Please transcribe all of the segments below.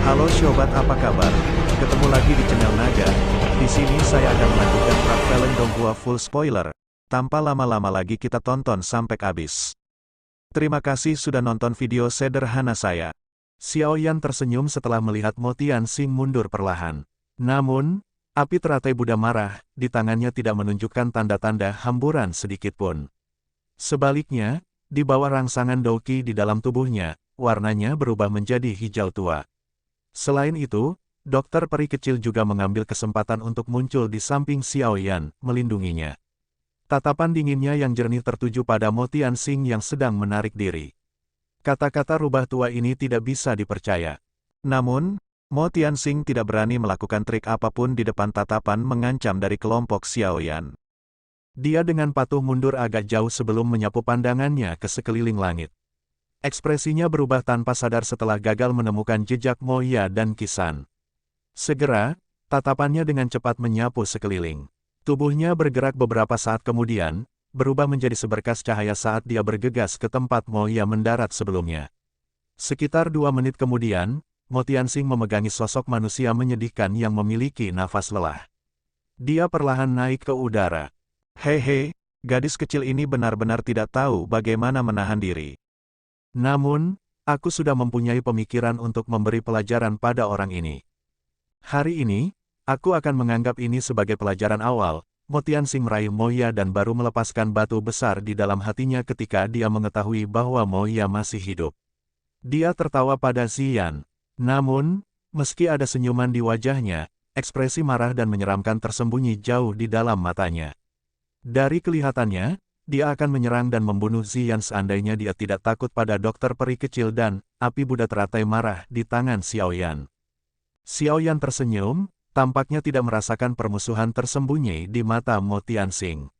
Halo sobat, apa kabar? Ketemu lagi di channel Naga. Di sini saya akan melanjutkan Traveling Donghua full spoiler. Tanpa lama-lama lagi kita tonton sampai habis. Terima kasih sudah nonton video sederhana saya. Xiao Yan tersenyum setelah melihat Mo Tianxing mundur perlahan. Namun, api teratai Buddha marah, di tangannya tidak menunjukkan tanda-tanda hamburan sedikitpun. Sebaliknya, di bawah rangsangan Douqi di dalam tubuhnya, warnanya berubah menjadi hijau tua. Selain itu, dokter peri kecil juga mengambil kesempatan untuk muncul di samping Xiao Yan, melindunginya. Tatapan dinginnya yang jernih tertuju pada Mo Tianxing yang sedang menarik diri. Kata-kata rubah tua ini tidak bisa dipercaya. Namun, Mo Tianxing tidak berani melakukan trik apapun di depan tatapan mengancam dari kelompok Xiao Yan. Dia dengan patuh mundur agak jauh sebelum menyapu pandangannya ke sekeliling langit. Ekspresinya berubah tanpa sadar setelah gagal menemukan jejak Mo Ya dan Qisan. Segera, tatapannya dengan cepat menyapu sekeliling. Tubuhnya bergerak beberapa saat kemudian, berubah menjadi seberkas cahaya saat dia bergegas ke tempat Mo Ya mendarat sebelumnya. Sekitar 2 menit kemudian, Mo Tianxing memegangi sosok manusia menyedihkan yang memiliki nafas lelah. Dia perlahan naik ke udara. Hehe, gadis kecil ini benar-benar tidak tahu bagaimana menahan diri. Namun, aku sudah mempunyai pemikiran untuk memberi pelajaran pada orang ini. Hari ini, aku akan menganggap ini sebagai pelajaran awal. Mo Tianxing meraih Mo Ya dan baru melepaskan batu besar di dalam hatinya ketika dia mengetahui bahwa Mo Ya masih hidup. Dia tertawa pada Ziyan. Namun, meski ada senyuman di wajahnya, ekspresi marah dan menyeramkan tersembunyi jauh di dalam matanya. Dari kelihatannya, dia akan menyerang dan membunuh Ziyan seandainya dia tidak takut pada dokter peri kecil dan api Buddha teratai marah di tangan Xiao Yan. Xiao Yan tersenyum, tampaknya tidak merasakan permusuhan tersembunyi di mata Mo Tianxing.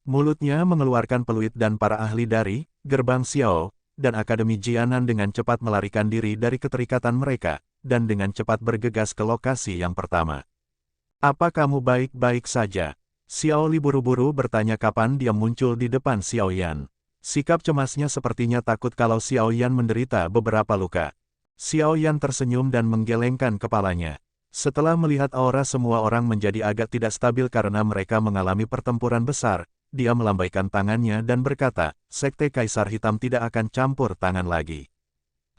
Mulutnya mengeluarkan peluit dan para ahli dari gerbang Xiao dan Akademi Jianan dengan cepat melarikan diri dari keterikatan mereka, dan dengan cepat bergegas ke lokasi yang pertama. Apa kamu baik-baik saja? Xiao Li buru-buru bertanya kapan dia muncul di depan Xiao Yan. Sikap cemasnya sepertinya takut kalau Xiao Yan menderita beberapa luka. Xiao Yan tersenyum dan menggelengkan kepalanya. Setelah melihat aura semua orang menjadi agak tidak stabil karena mereka mengalami pertempuran besar, dia melambaikan tangannya dan berkata, Sekte Kaisar Hitam tidak akan campur tangan lagi.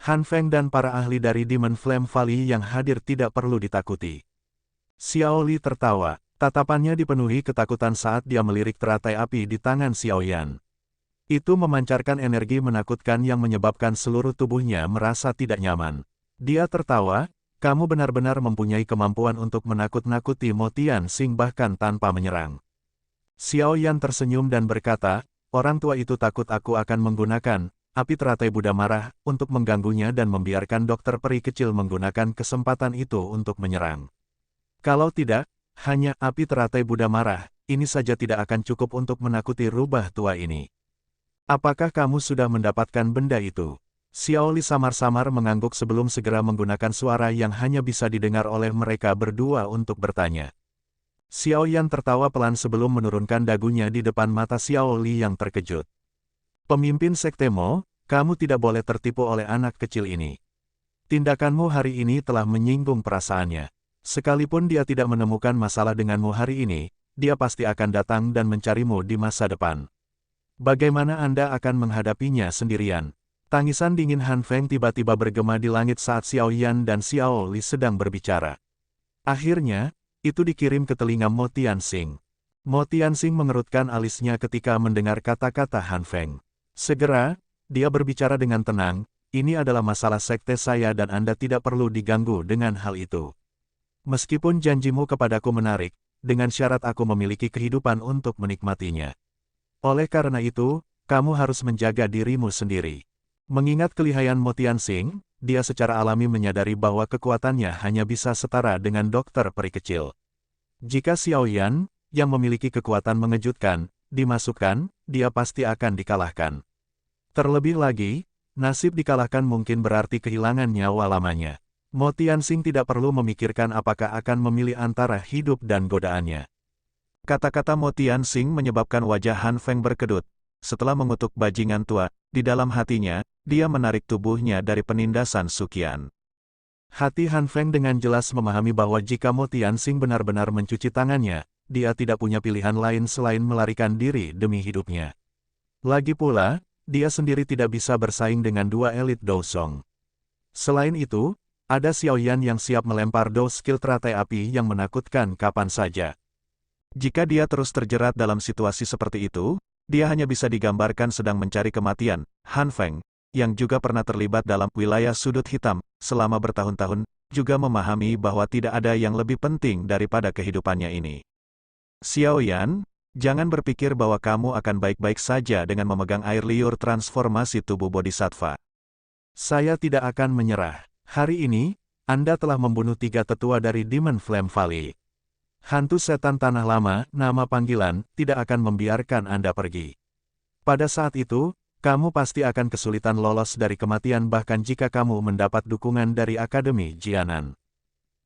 Han Feng dan para ahli dari Demon Flame Valley yang hadir tidak perlu ditakuti. Xiao Li tertawa. Tatapannya dipenuhi ketakutan saat dia melirik teratai api di tangan Xiao Yan. Itu memancarkan energi menakutkan yang menyebabkan seluruh tubuhnya merasa tidak nyaman. Dia tertawa, kamu benar-benar mempunyai kemampuan untuk menakut-nakuti Mo Tianxing bahkan tanpa menyerang. Xiao Yan tersenyum dan berkata, orang tua itu takut aku akan menggunakan api teratai Buddha marah untuk mengganggunya dan membiarkan dokter peri kecil menggunakan kesempatan itu untuk menyerang. Kalau tidak, hanya api teratai Buddha marah, ini saja tidak akan cukup untuk menakuti rubah tua ini. Apakah kamu sudah mendapatkan benda itu? Xiao Li samar-samar mengangguk sebelum segera menggunakan suara yang hanya bisa didengar oleh mereka berdua untuk bertanya. Xiao Yan tertawa pelan sebelum menurunkan dagunya di depan mata Xiao Li yang terkejut. Pemimpin Sekte Mo, kamu tidak boleh tertipu oleh anak kecil ini. Tindakanmu hari ini telah menyinggung perasaannya. Sekalipun dia tidak menemukan masalah denganmu hari ini, dia pasti akan datang dan mencarimu di masa depan. Bagaimana Anda akan menghadapinya sendirian? Tangisan dingin Han Feng tiba-tiba bergema di langit saat Xiao Yan dan Xiao Li sedang berbicara. Akhirnya, itu dikirim ke telinga Mo Tianxing. Mo Tianxing mengerutkan alisnya ketika mendengar kata-kata Han Feng. Segera, dia berbicara dengan tenang, ini adalah masalah sekte saya dan Anda tidak perlu diganggu dengan hal itu. Meskipun janjimu kepadaku menarik, dengan syarat aku memiliki kehidupan untuk menikmatinya. Oleh karena itu, kamu harus menjaga dirimu sendiri. Mengingat kelihayan Mo Tianxing, dia secara alami menyadari bahwa kekuatannya hanya bisa setara dengan dokter peri kecil. Jika Xiao Yan, yang memiliki kekuatan mengejutkan, dimasukkan, dia pasti akan dikalahkan. Terlebih lagi, nasib dikalahkan mungkin berarti kehilangan nyawa lamanya. Mo Tianxing tidak perlu memikirkan apakah akan memilih antara hidup dan godaannya. Kata-kata Mo Tianxing menyebabkan wajah Han Feng berkedut. Setelah mengutuk bajingan tua, di dalam hatinya, dia menarik tubuhnya dari penindasan Suqian. Hati Han Feng dengan jelas memahami bahwa jika Mo Tianxing benar-benar mencuci tangannya, dia tidak punya pilihan lain selain melarikan diri demi hidupnya. Lagi pula, dia sendiri tidak bisa bersaing dengan dua elit Dousong. Selain itu, ada Xiaoyan yang siap melempar dou skill teratai api yang menakutkan kapan saja. Jika dia terus terjerat dalam situasi seperti itu, dia hanya bisa digambarkan sedang mencari kematian. Han Feng, yang juga pernah terlibat dalam wilayah sudut hitam selama bertahun-tahun, juga memahami bahwa tidak ada yang lebih penting daripada kehidupannya ini. Xiaoyan, jangan berpikir bahwa kamu akan baik-baik saja dengan memegang air liur transformasi tubuh Bodhisattva. Saya tidak akan menyerah. Hari ini, Anda telah membunuh 3 tetua dari Demon Flame Valley. Hantu setan tanah lama, nama panggilan, tidak akan membiarkan Anda pergi. Pada saat itu, kamu pasti akan kesulitan lolos dari kematian bahkan jika kamu mendapat dukungan dari Akademi Jianan.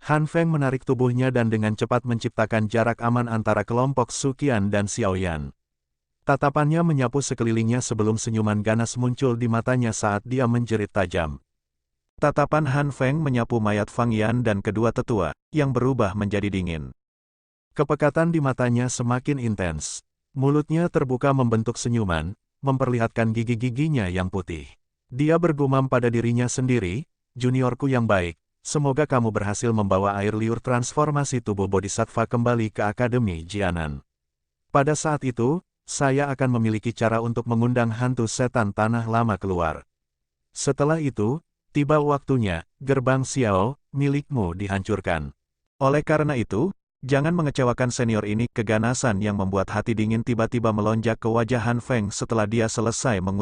Han Feng menarik tubuhnya dan dengan cepat menciptakan jarak aman antara kelompok Suqian dan Xiaoyan. Tatapannya menyapu sekelilingnya sebelum senyuman ganas muncul di matanya saat dia menjerit tajam. Tatapan Han Feng menyapu mayat Fang Yan dan kedua tetua, yang berubah menjadi dingin. Kepekatan di matanya semakin intens. Mulutnya terbuka membentuk senyuman, memperlihatkan gigi-giginya yang putih. Dia bergumam pada dirinya sendiri, juniorku yang baik, semoga kamu berhasil membawa air liur transformasi tubuh Bodhisattva kembali ke Akademi Jianan. Pada saat itu, saya akan memiliki cara untuk mengundang hantu setan tanah lama keluar. Setelah itu, tiba waktunya, gerbang Xiao, milikmu dihancurkan. Oleh karena itu, jangan mengecewakan senior ini. Keganasan yang membuat hati dingin tiba-tiba melonjak ke wajah Han Feng setelah dia selesai mengucapkan